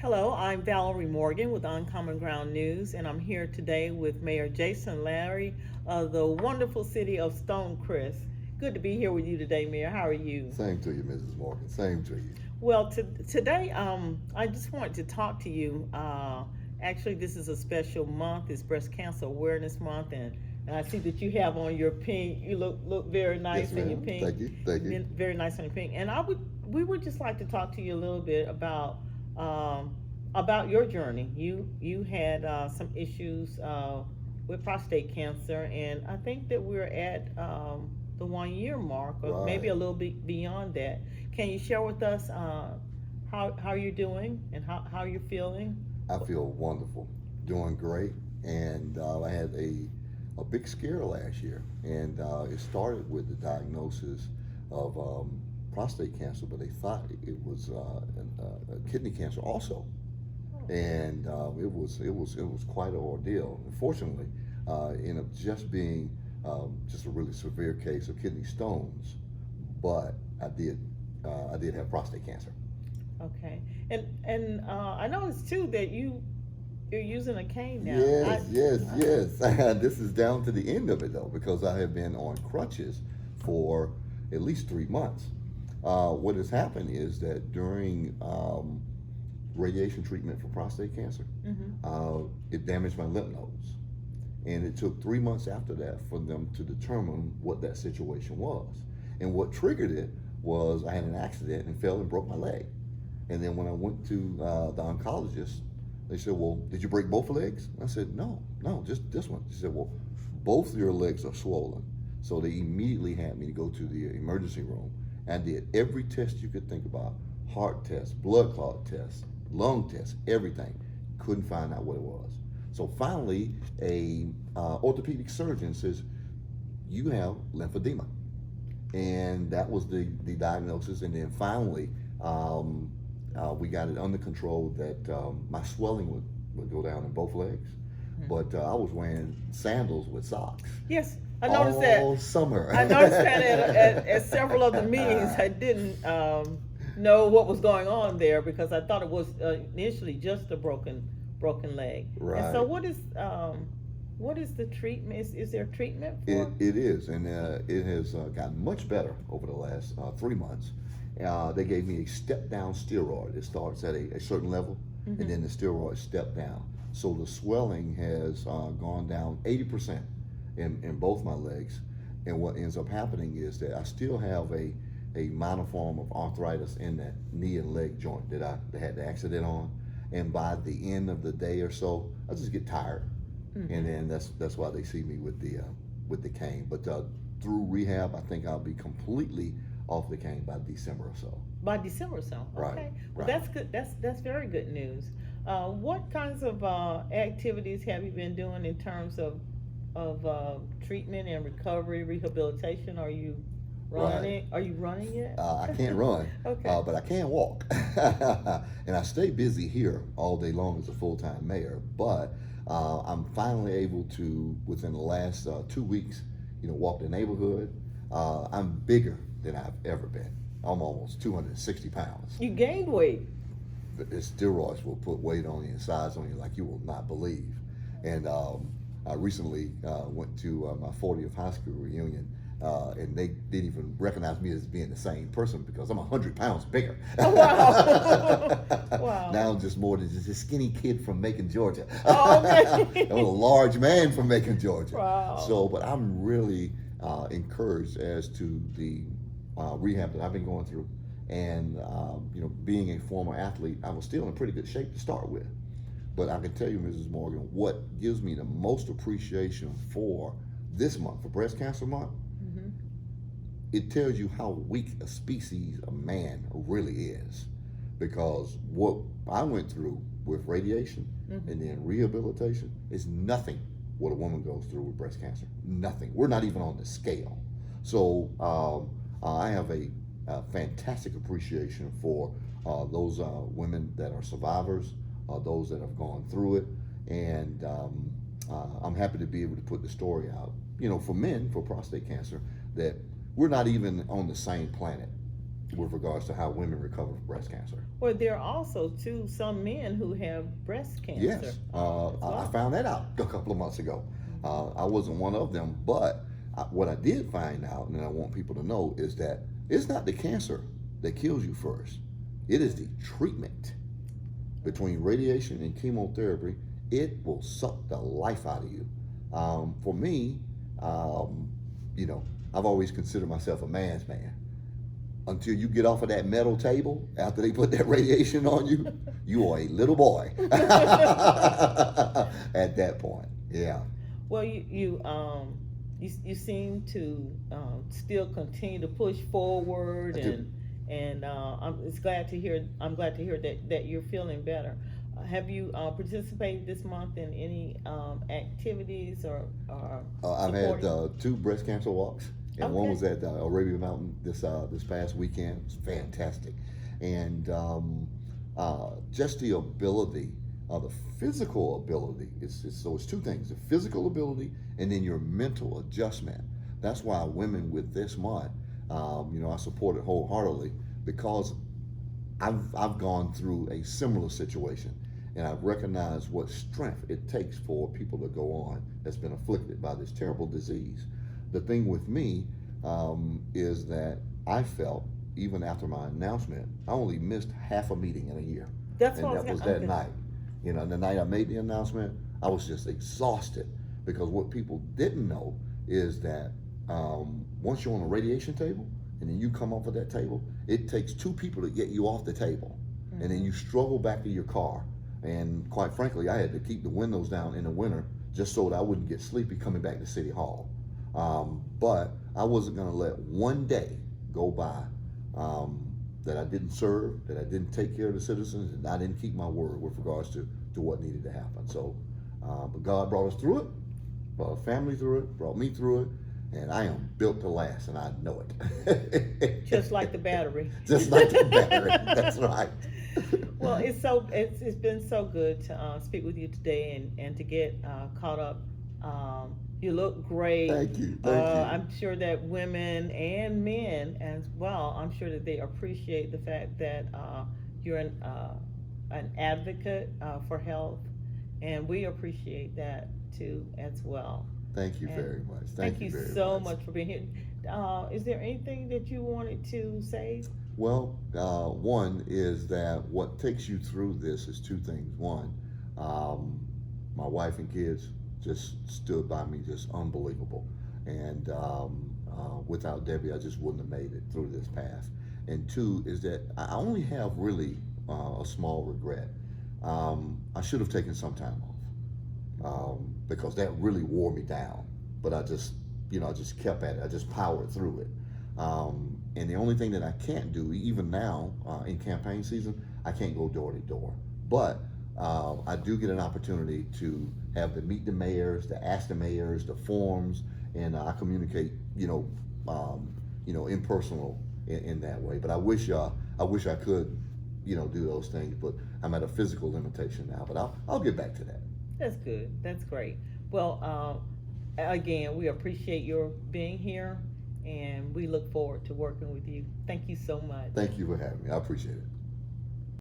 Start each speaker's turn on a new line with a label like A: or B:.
A: Hello, I'm Valerie Morgan with Uncommon Ground News, and I'm here today with Mayor Jason Lary of the wonderful city of Stonecrest. Good to be here with you today, Mayor. How are you?
B: Same to you, Mrs. Morgan. Same to you.
A: Well, today, I just wanted to talk to you. Actually, this is a special month. It's Breast Cancer Awareness Month, and I see that you have on your pink. You look very nice
B: Yes,
A: in your
B: ma'am.
A: pink.
B: Thank you. Thank you.
A: Very nice on your pink. And we would just like to talk to you a little bit um, about your journey. You had some issues with prostate cancer, and I think that we're at the 1 year mark, or maybe
B: Right.
A: a little bit beyond that. Can you share with us how you're doing and how you're feeling?
B: I feel wonderful, doing great, and I had a big scare last year, and it started with the diagnosis of prostate cancer, but they thought it was kidney cancer also, and it was quite an ordeal. Unfortunately, it ended up just being just a really severe case of kidney stones, but I did have prostate cancer.
A: Okay, and I noticed too that you're using a cane now.
B: Yes, yes, yes. This is down to the end of it though, because I have been on crutches for at least 3 months. What has happened is that during radiation treatment for prostate cancer, it damaged my lymph nodes. And it took 3 months after that for them to determine what that situation was. And what triggered it was I had an accident and fell and broke my leg. And then when I went to the oncologist, they said, "Well, did you break both legs?" I said, "No, no, just this one." She said, "Well, both of your legs are swollen." So they immediately had me to go to the emergency room and did every test you could think about: heart test, blood clot test, lung test, everything. Couldn't find out what it was. So finally, a orthopedic surgeon says, "You have lymphedema," and that was the diagnosis. And then finally, we got it under control that my swelling would go down in both legs, but I was wearing sandals with socks
A: Yes, I noticed that.
B: all summer.
A: I noticed that at several of the meetings. I didn't know what was going on there because I thought it was initially just a broken leg. And so,
B: Right.
A: what is the treatment? Is there treatment for?
B: It is, and it has gotten much better over the last 3 months. They gave me a step down steroid. It starts at a certain level, and then the steroids step down. So the swelling has gone down 80% in both my legs. And what ends up happening is that I still have a minor form of arthritis in that knee and leg joint that I had the accident on. And by the end of the day or so, I just get tired, and then that's why they see me with the cane. But through rehab, I think I'll be completely off the cane by December or so.
A: By December, so
B: Right,
A: okay. Well,
B: right.
A: that's good. That's very good news. What kinds of activities have you been doing in terms of treatment and recovery, rehabilitation? Are you running? Are you running yet?
B: I can't run,
A: Okay.
B: but I can walk, and I stay busy here all day long as a full-time mayor. But I'm finally able to, within the last 2 weeks, walk the neighborhood. I'm bigger than I've ever been. I'm almost 260 pounds.
A: You gained weight.
B: The steroids will put weight on you and size on you like you will not believe. And I recently went to my 40th high school reunion, and they didn't even recognize me as being the same person because I'm 100 pounds bigger.
A: Oh, wow. Wow.
B: Now I'm just more than just a skinny kid from Macon, Georgia.
A: Oh, okay.
B: I'm a large man from Macon, Georgia.
A: Wow.
B: So, but I'm really encouraged as to the rehab that I've been going through. And, being a former athlete, I was still in pretty good shape to start with. But I can tell you, Mrs. Morgan, what gives me the most appreciation for this month, for Breast Cancer Month, it tells you how weak a species a man really is. Because what I went through with radiation and then rehabilitation is nothing what a woman goes through with breast cancer. Nothing. We're not even on the scale. So I have a fantastic appreciation for those women that are survivors, those that have gone through it, and I'm happy to be able to put the story out. For men, for prostate cancer, that we're not even on the same planet. with regards to how women recover from breast cancer.
A: Well, there are also too some men who have breast cancer.
B: Yes,
A: as
B: I
A: well.
B: found that out a couple of months ago. I wasn't one of them, but what I did find out, and I want people to know, is that it's not the cancer that kills you first. It is the treatment. Between radiation and chemotherapy, it will suck the life out of you. For me, you know, I've always considered myself a man's man. Until you get off of that metal table after they put that radiation on you, you are a little boy at that point. Yeah.
A: Well, you seem to still continue to push forward,
B: I do.
A: and I'm glad to hear that you're feeling better. Have you participated this month in any activities or
B: I've had
A: supporting?
B: 2 breast cancer walks, and one
A: Okay.
B: was at Arabia Mountain this past weekend. It was fantastic, and just the ability, the physical ability. So it's 2 things: the physical ability, and then your mental adjustment. That's why women with this month, I support it wholeheartedly, because I've gone through a similar situation, and I've recognized what strength it takes for people to go on that's been afflicted by this terrible disease. The thing with me is that I felt, even after my announcement, I only missed half a meeting in a year,
A: That's
B: and
A: what I was
B: that was
A: gonna.
B: that night. The night I made the announcement, I was just exhausted, because what people didn't know is that once you're on a radiation table and then you come off of that table, it takes 2 people to get you off the table, and then you struggle back to your car. And quite frankly, I had to keep the windows down in the winter just so that I wouldn't get sleepy coming back to City Hall. But I wasn't going to let one day go by that I didn't serve, that I didn't take care of the citizens, and I didn't keep my word with regards to what needed to happen. So, but God brought us through it, brought our family through it, brought me through it, and I am built to last, and I know it.
A: Just like the battery.
B: Just like the battery. That's right.
A: Well, it's been so good to speak with you today and to get caught up. You look great.
B: Thank you. Thank you.
A: I'm sure that women and men as well, I'm sure that they appreciate the fact that you're an advocate for health, and we appreciate that too as well.
B: Thank you
A: And
B: very much.
A: Thank you
B: very
A: so much for being here. Is there anything that you wanted to say?
B: Well, one is that what takes you through this is 2 things. One, my wife and kids just stood by me, just unbelievable. And without Debbie, I just wouldn't have made it through this path. And 2 is that I only have really a small regret. I should have taken some time off, because that really wore me down. But I just kept at it. I just powered through it. And the only thing that I can't do, even now in campaign season, I can't go door to door. But I do get an opportunity to have to meet the mayors, to ask the mayors, the forums, and I communicate, impersonal in that way. But I wish I could, do those things. But I'm at a physical limitation now. But I'll get back to that.
A: That's good. That's great. Well, again, we appreciate your being here, and we look forward to working with you. Thank you so much.
B: Thank you for having me. I appreciate it.